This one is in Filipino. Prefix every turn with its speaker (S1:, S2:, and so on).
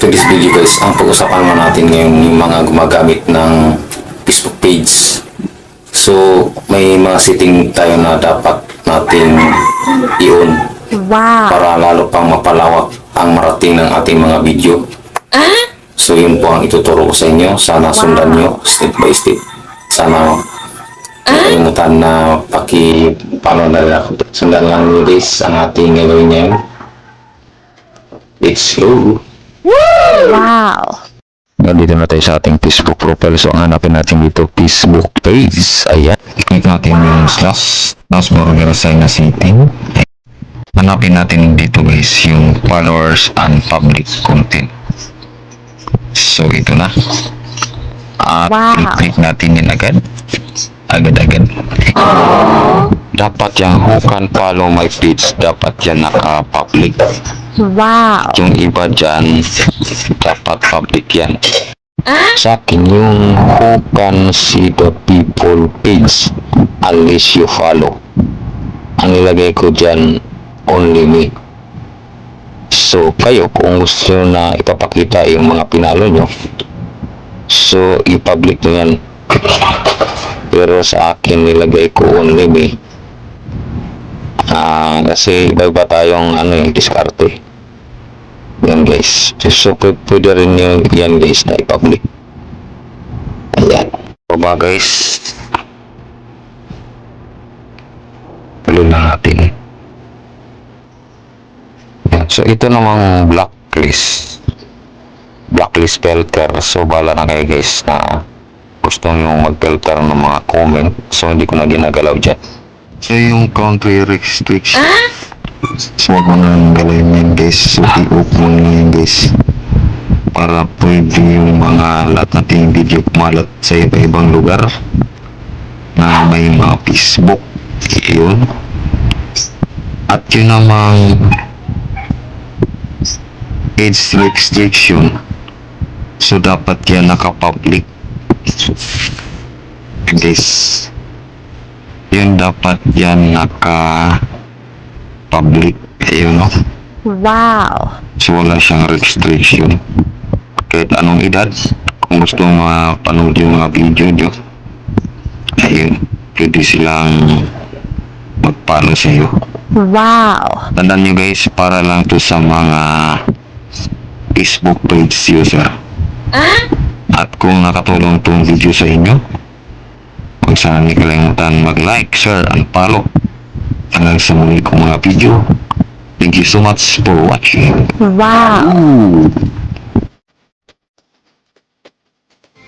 S1: today's video guys, ang pag-usapan naman natin ngayon yung mga gumagamit ng Facebook page. So, may mga setting tayo na dapat natin i-on para lalo pang mapalawak ang marating ng ating mga video. So, yun po ang ituturo ko sa inyo. Sana sundan nyo step by step. Sana kalimutan na paki-follow na lang. Sundan lang nyo guys ang ating gagawin ngayon. Let's go!
S2: Wow!
S3: Nandito na tayo sa ating Facebook profile. So, ang hanapin natin dito, Facebook page. Ayan. I-click natin yung slash. Tapos, mag-assign na setting. Hanapin natin dito guys, yung followers and public content. So, ito na. At i-click natin yun agad. Agad-agad. Dapat yung who can follow my page, dapat yan naka-public.
S2: Wow!
S3: Yung iba dyan, dapat public yan. Sa akin, yung who can see the people page unless you follow. Ang nilagay ko dyan, only me. So, kayo, kung gusto na ipapakita yung mga pinalo nyo, so, i-public nyo yan. Pero sa akin, nilagay ko only me. Kasi iba tayong diskarte. Yan guys. So pwede rin yung yan guys na i-public. Ayan. So ba guys, tuloy na natin. Yan. So ito namang blacklist filter. So bala na kayo guys na gusto nyo mag-filter ng mga comment. So hindi ko na ginagalaw dyan. So yung country restriction, so huwag mo nang galawin yan guys. So i-off mo yan guys, para pwede yung mga lahat nating video kumalat sa iba-ibang lugar na may mga Facebook. Yun. At yun namang age restriction, so dapat yan naka-public guys. Yun dapat yan naka-public. Ayun, no?
S2: Wow!
S3: So wala siyang restriction. Kahit anong edad, kung gusto mapanood yung mga video nyo, ayun, pwede silang mag-follow sa iyo.
S2: Wow!
S3: Tandaan nyo guys, para lang to sa mga Facebook page user. At kung nakatulong tong video sa inyo, huwag sana hindi kalimutan mag-like, share, and follow. Hanggang sa muli kong mga video. Thank you so much for watching.
S2: Wow!